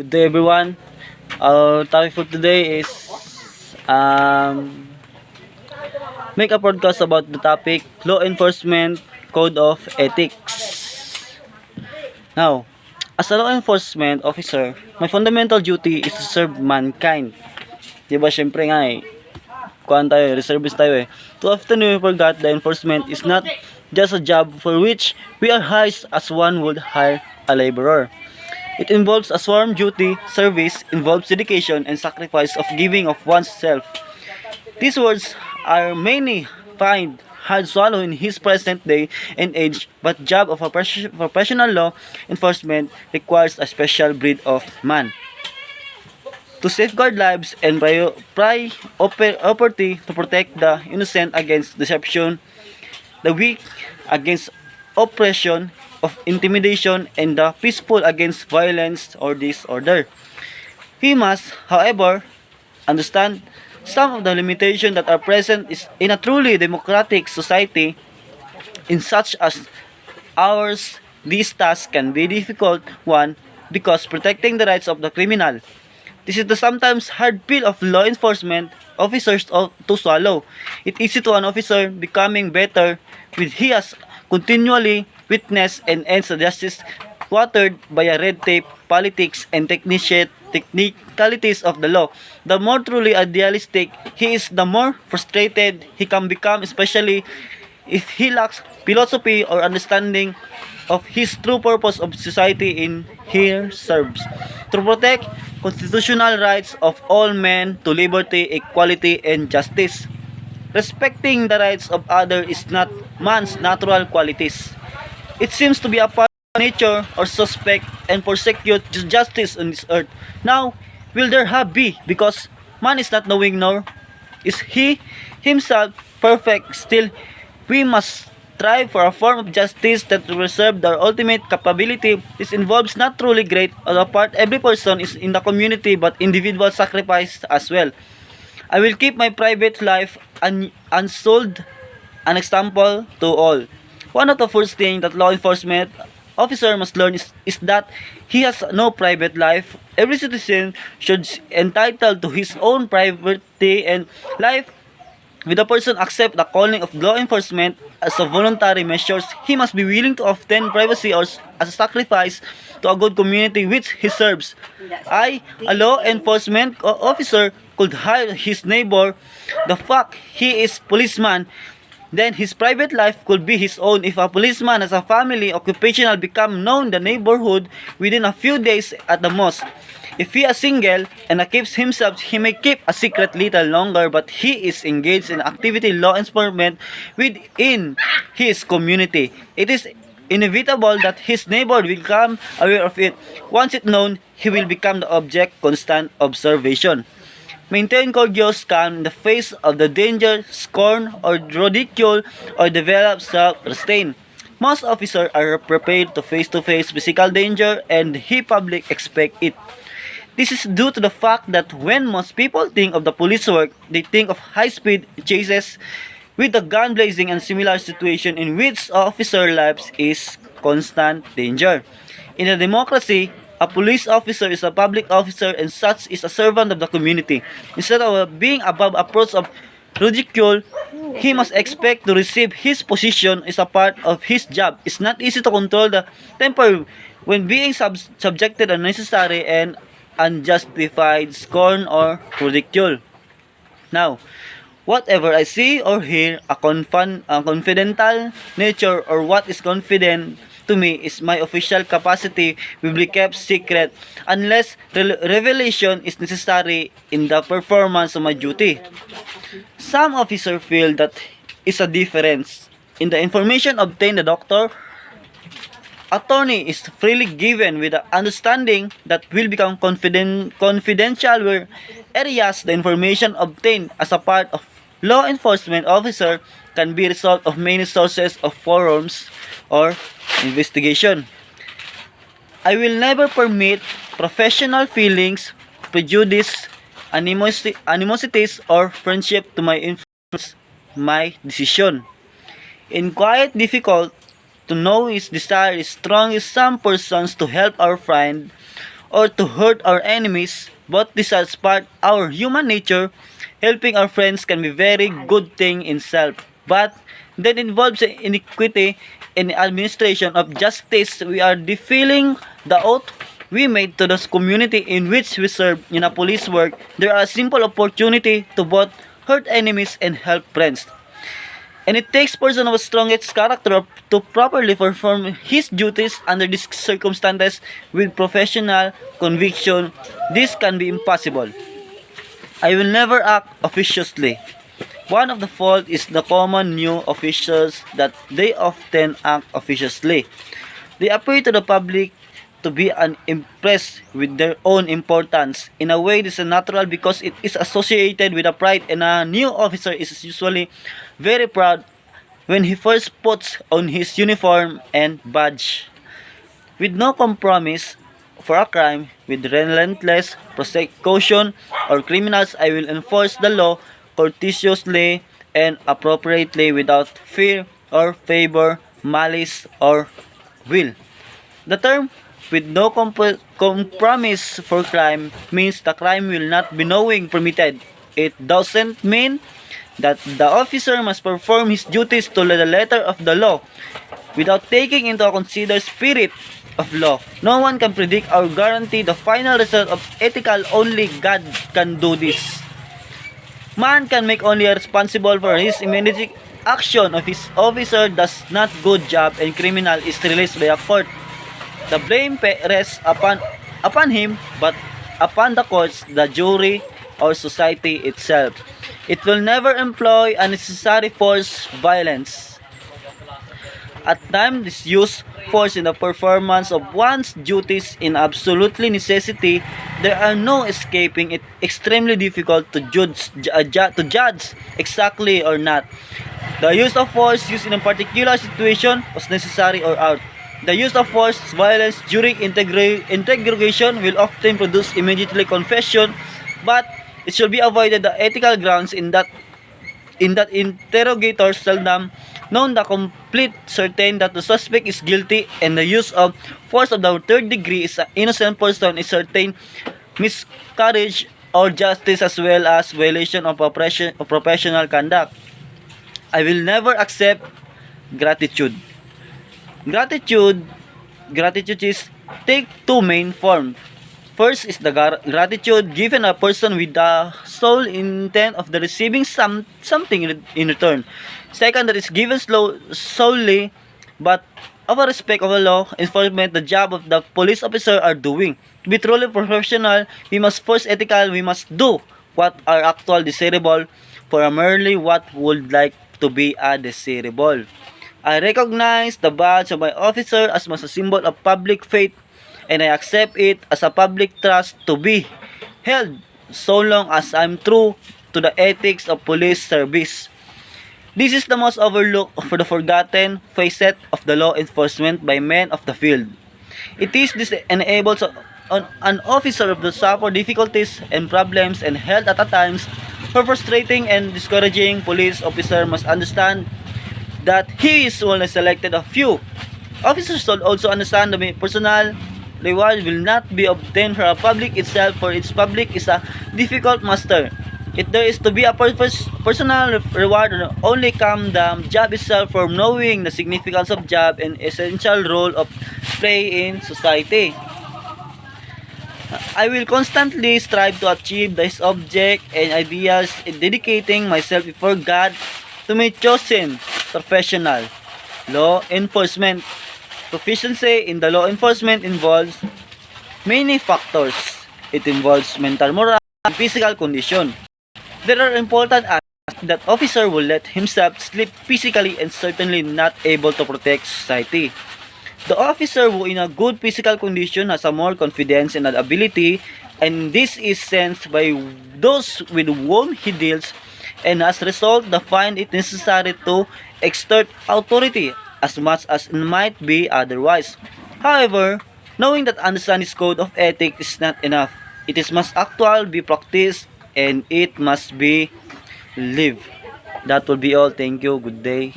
Good day, everyone. Our topic for today is make a podcast about the topic law enforcement code of ethics. Now, as a law enforcement officer, my fundamental duty is to serve mankind. Diba, syempre nga kuhaan tayo, reservist tayo eh. Too often we forgot the enforcement is not just a job for which we are hired as one would hire a laborer. It involves a sworn duty, service, involves dedication and sacrifice of giving of oneself. These words are many find hard swallow in his present day and age, but job of a professional law enforcement requires a special breed of man. To safeguard lives and property, to protect the innocent against deception, the weak against oppression, of intimidation, and the peaceful against violence or disorder. We must, however, understand some of the limitations that are present in a truly democratic society. In such as ours, this task can be difficult one because protecting the rights of the criminal. This is the sometimes hard pill of law enforcement officers to swallow. It is easy to an officer becoming better with he has continually witnessed and ends the justice watered by a red tape, politics, and technicalities of the law. The more truly idealistic he is, the more frustrated he can become, especially if he lacks philosophy or understanding of his true purpose of society in here serves. To protect constitutional rights of all men to liberty, equality, and justice. Respecting the rights of others is not man's natural qualities. It seems to be a part of nature or suspect and persecute justice on this earth. Now, will there have be? Because man is not knowing nor is he himself perfect. Still, we must strive for a form of justice that will serve their ultimate capability. This involves not truly great or a part every person is in the community but individual sacrifice as well. I will keep my private life unsold, an example to all. One of the first things that law enforcement officer must learn is that he has no private life. Every citizen should entitled to his own privacy and life. With a person accept the calling of law enforcement as a voluntary measures, he must be willing to obtain privacy or as a sacrifice to a good community which he serves. A law enforcement officer, could hire his neighbor. The fact he is policeman, then his private life could be his own. If a policeman has a family, occupational become known in the neighborhood within a few days at the most. If he is single and keeps himself, he may keep a secret little longer, but he is engaged in activity law enforcement within his community. It is inevitable that his neighbor will become aware of it. Once it known, he will become the object constant observation. Maintain courteous calm in the face of the danger, scorn, or ridicule, or develop self-restraint. Most officers are prepared to face physical danger and the public expect it. This is due to the fact that when most people think of the police work, they think of high-speed chases with the gun blazing and similar situation in which officer lives is constant danger. In a democracy, a police officer is a public officer and such is a servant of the community. Instead of being above approach of ridicule, he must expect to receive his position as a part of his job. It's not easy to control the temper when being subjected to unnecessary and unjustified scorn or ridicule. Now, whatever I see or hear, a confidential nature or what is confident to me is my official capacity will be kept secret unless revelation is necessary in the performance of my duty. Some officers feel that is a difference in the information obtained. The doctor attorney is freely given with the understanding that will become confidential where areas the information obtained as a part of law enforcement officer can be result of many sources of forums or investigation. I will never permit professional feelings, prejudice, animosities, or friendship to my influence my decision. In quiet difficult to know his desire is strong as some persons to help our friend or to hurt our enemies. Both these are part our human nature. Helping our friends can be very good thing in self, but that involves iniquity in the administration of justice. We are defilling the oath we made to the community in which we serve. In a police work, there are a simple opportunity to both hurt enemies and help friends. And it takes person of strongest character to properly perform his duties under these circumstances with professional conviction. This can be impossible. I will never act officiously. One of the fault is the common new officials that they often act officiously. They appear to the public to be unimpressed with their own importance. In a way, this is natural because it is associated with a pride, and a new officer is usually very proud when he first puts on his uniform and badge. With no compromise for a crime, with relentless prosecution or criminals, I will enforce the law courteously and appropriately without fear or favor, malice or will. The term with no compromise for crime means the crime will not be knowing permitted. It doesn't mean that the officer must perform his duties to the letter of the law without taking into consider spirit of law. No one can predict or guarantee the final result of ethical. Only God can do this. Man can make only responsible for his immediate action of his officer does not good job and criminal is released by a court. The blame rests upon him, but upon the courts, the jury, or society itself. It will never employ unnecessary force, violence. At times, this use force in the performance of one's duties in absolutely necessity. There are no escaping it. Extremely difficult to judge exactly or not. The use of force used in a particular situation was necessary or out. The use of force, violence during interrogation will often produce immediately confession, but it should be avoided the ethical grounds in that interrogators seldom known the complete certain that the suspect is guilty, and the use of force of the third degree is an innocent person is certain miscarriage or justice as well as violation of professional conduct. I will never accept gratitude. Gratitude is take two main forms. First is the gratitude given a person with the sole intent of the receiving something in return. Second, that is given solely but of a respect of the law enforcement the job of the police officer are doing. To be truly professional, we must first ethical, we must do what are actual desirable for merely what would like to be a desirable. I recognize the badge of my officer as a symbol of public faith, and I accept it as a public trust to be held so long as I'm true to the ethics of police service. This is the most overlooked for the forgotten facet of the law enforcement by men of the field. It is this enables an officer of the suffer difficulties and problems and held at times for frustrating and discouraging. Police officer must understand that he is only selected a few. Officers should also understand that personal reward will not be obtained from a public itself, for its public is a difficult master. If there is to be a personal reward, only come the job itself from knowing the significance of job and essential role of play in society. I will constantly strive to achieve this object and ideas, dedicating myself before God to my chosen professional. Law enforcement. Proficiency in the law enforcement involves many factors. It involves mental morale and physical condition. There are important aspects that officer will let himself slip physically and certainly not able to protect society. The officer who in a good physical condition has a more confidence and ability, and this is sensed by those with whom he deals, and as a result, they find it necessary to exert authority as much as it might be otherwise. However, knowing that understanding his code of ethics is not enough. It is must actual be practiced and it must be lived. That will be all. Thank you. Good day.